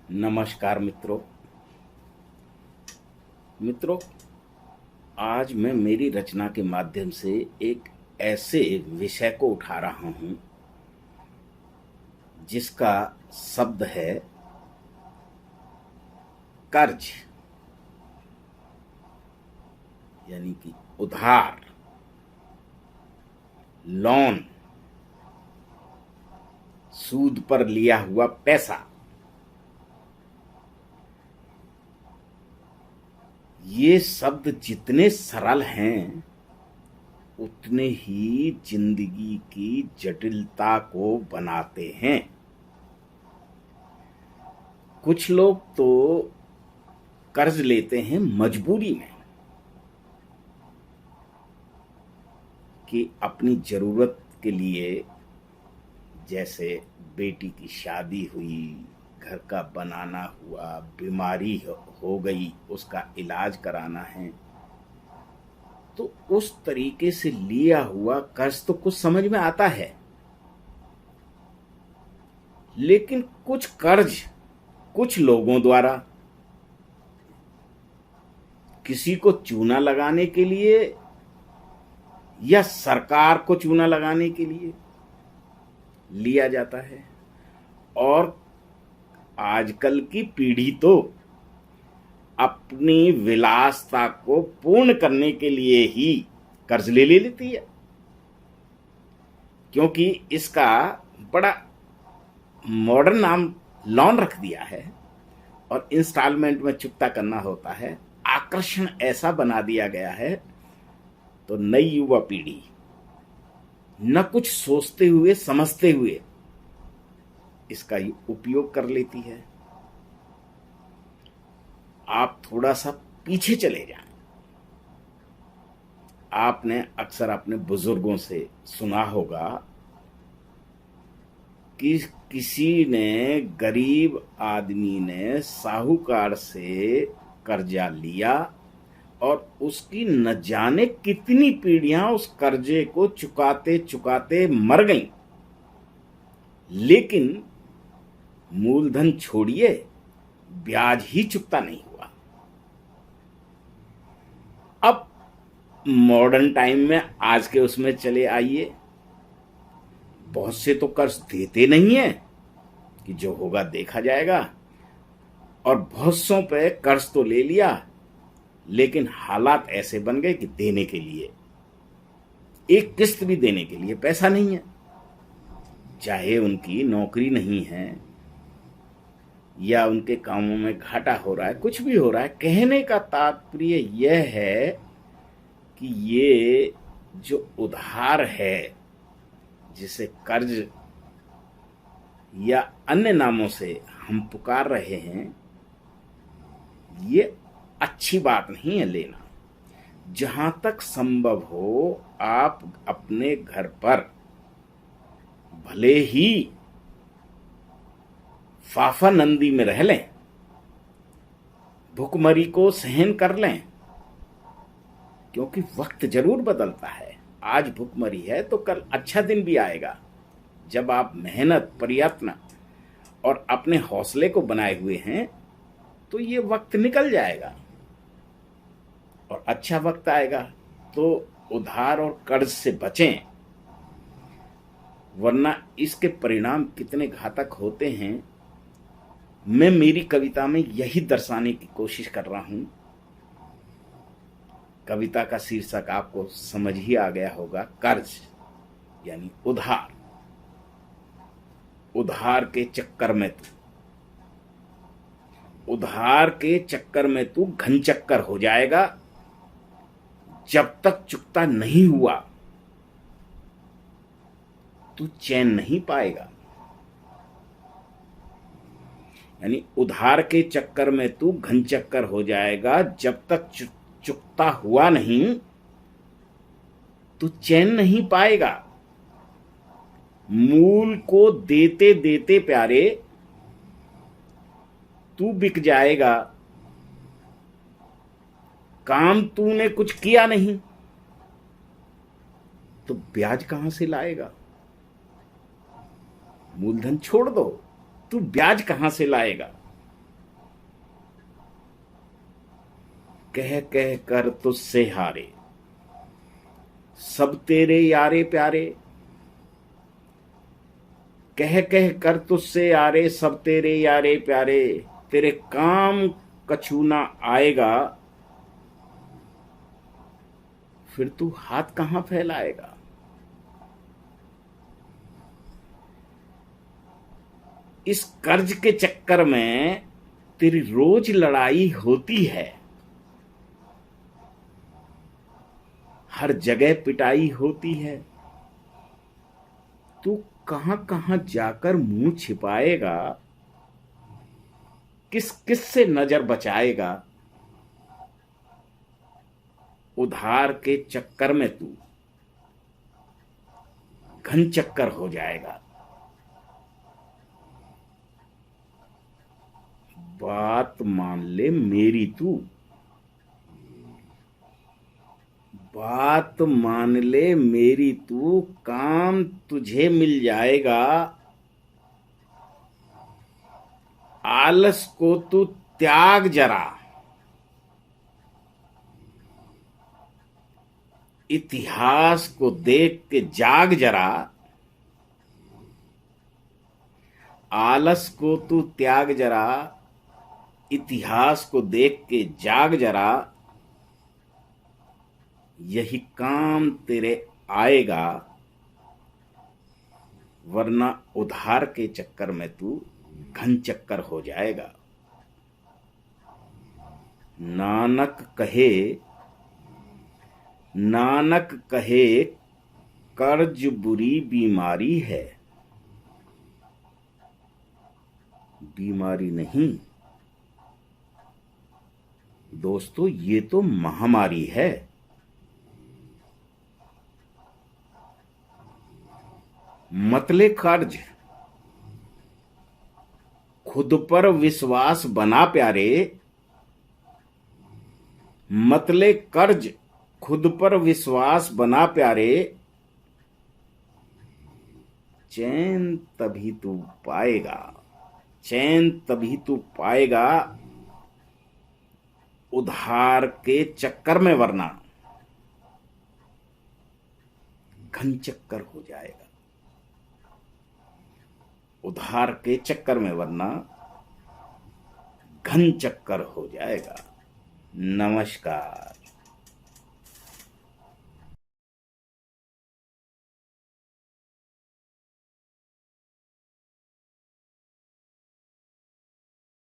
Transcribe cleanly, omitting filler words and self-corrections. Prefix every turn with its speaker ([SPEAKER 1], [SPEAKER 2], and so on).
[SPEAKER 1] नमस्कार मित्रों, आज मैं मेरी रचना के माध्यम से एक ऐसे विषय को उठा रहा हूं जिसका शब्द है कर्ज, यानी कि उधार, लोन, सूद पर लिया हुआ पैसा। ये शब्द जितने सरल हैं उतने ही जिंदगी की जटिलता को बनाते हैं। कुछ लोग तो कर्ज लेते हैं मजबूरी में कि अपनी जरूरत के लिए, जैसे बेटी की शादी हुई, घर का बनाना हुआ, बीमारी हो गई, उसका इलाज कराना है, तो उस तरीके से लिया हुआ कर्ज तो कुछ समझ में आता है। लेकिन कुछ कर्ज कुछ लोगों द्वारा किसी को चूना लगाने के लिए या सरकार को चूना लगाने के लिए लिया जाता है। और आजकल की पीढ़ी तो अपनी विलासता को पूर्ण करने के लिए ही कर्ज ले लेती है, क्योंकि इसका बड़ा मॉडर्न नाम लोन रख दिया है और इंस्टॉलमेंट में चुकता करना होता है। आकर्षण ऐसा बना दिया गया है, तो नई युवा पीढ़ी न कुछ सोचते हुए समझते हुए इसका उपयोग कर लेती है। आप थोड़ा सा पीछे चले जाएं। आपने अक्सर अपने बुजुर्गों से सुना होगा कि किसी ने, गरीब आदमी ने साहूकार से कर्जा लिया और उसकी न जाने कितनी पीढ़ियां उस कर्जे को चुकाते चुकाते मर गईं, लेकिन मूलधन छोड़िए, ब्याज ही चुकता नहीं हुआ। अब मॉडर्न टाइम में, आज के उसमें चले आइए, बहुत से तो कर्ज देते नहीं है कि जो होगा देखा जाएगा, और बहुत सौ पे कर्ज तो ले लिया, लेकिन हालात ऐसे बन गए कि देने के लिए, एक किस्त भी देने के लिए पैसा नहीं है। चाहे उनकी नौकरी नहीं है या उनके कामों में घाटा हो रहा है, कुछ भी हो रहा है, कहने का तात्पर्य यह है कि ये जो उधार है, जिसे कर्ज या अन्य नामों से हम पुकार रहे हैं, ये अच्छी बात नहीं है लेना। जहां तक संभव हो, आप अपने घर पर भले ही फाफा नंदी में रह लें, भुखमरी को सहन कर लें, क्योंकि वक्त जरूर बदलता है। आज भुखमरी है तो कल अच्छा दिन भी आएगा, जब आप मेहनत, प्रयत्न और अपने हौसले को बनाए हुए हैं, तो ये वक्त निकल जाएगा और अच्छा वक्त आएगा। तो उधार और कर्ज से बचें, वरना इसके परिणाम कितने घातक होते हैं, मैं मेरी कविता में यही दर्शाने की कोशिश कर रहा हूं। कविता का शीर्षक आपको समझ ही आ गया होगा, कर्ज यानी उधार। उधार के चक्कर में तू घन चक्कर हो जाएगा। जब तक चुकता नहीं हुआ तू चैन नहीं पाएगा। यानी उधार के चक्कर में तू घन चक्कर हो जाएगा, जब तक चुकता हुआ नहीं तू चैन नहीं पाएगा। मूल को देते देते प्यारे तू बिक जाएगा। काम तूने कुछ किया नहीं तो ब्याज कहां से लाएगा? मूलधन छोड़ दो, तू ब्याज कहां से लाएगा? कह कह कर तुझसे हारे सब तेरे यारे प्यारे, कह कह कर तुझसे यारे सब तेरे यारे प्यारे, तेरे काम कछु ना आएगा, फिर तू हाथ कहां फैलाएगा। इस कर्ज के चक्कर में तेरी रोज लड़ाई होती है, हर जगह पिटाई होती है, तू कहां कहां जाकर मुंह छिपाएगा, किस किस से नजर बचाएगा। उधार के चक्कर में तू घन चक्कर हो जाएगा। बात मान ले मेरी तू, बात मान ले मेरी तू, काम तुझे मिल जाएगा। आलस को तू त्याग जरा, इतिहास को देख के जाग जरा। आलस को तू त्याग जरा, इतिहास को देख के जाग जरा। यही काम तेरे आएगा, वरना उधार के चक्कर में तू घन चक्कर हो जाएगा। नानक कहे, नानक कहे कर्ज बुरी बीमारी है, बीमारी नहीं दोस्तों, ये तो महामारी है। मतले कर्ज, खुद पर विश्वास बना प्यारे। मतले कर्ज, खुद पर विश्वास बना प्यारे। चैन तभी तू पाएगा, चैन तभी तू पाएगा उधार के चक्कर में, वरना घन चक्कर हो जाएगा। उधार के चक्कर में वरना घन चक्कर हो जाएगा। नमस्कार।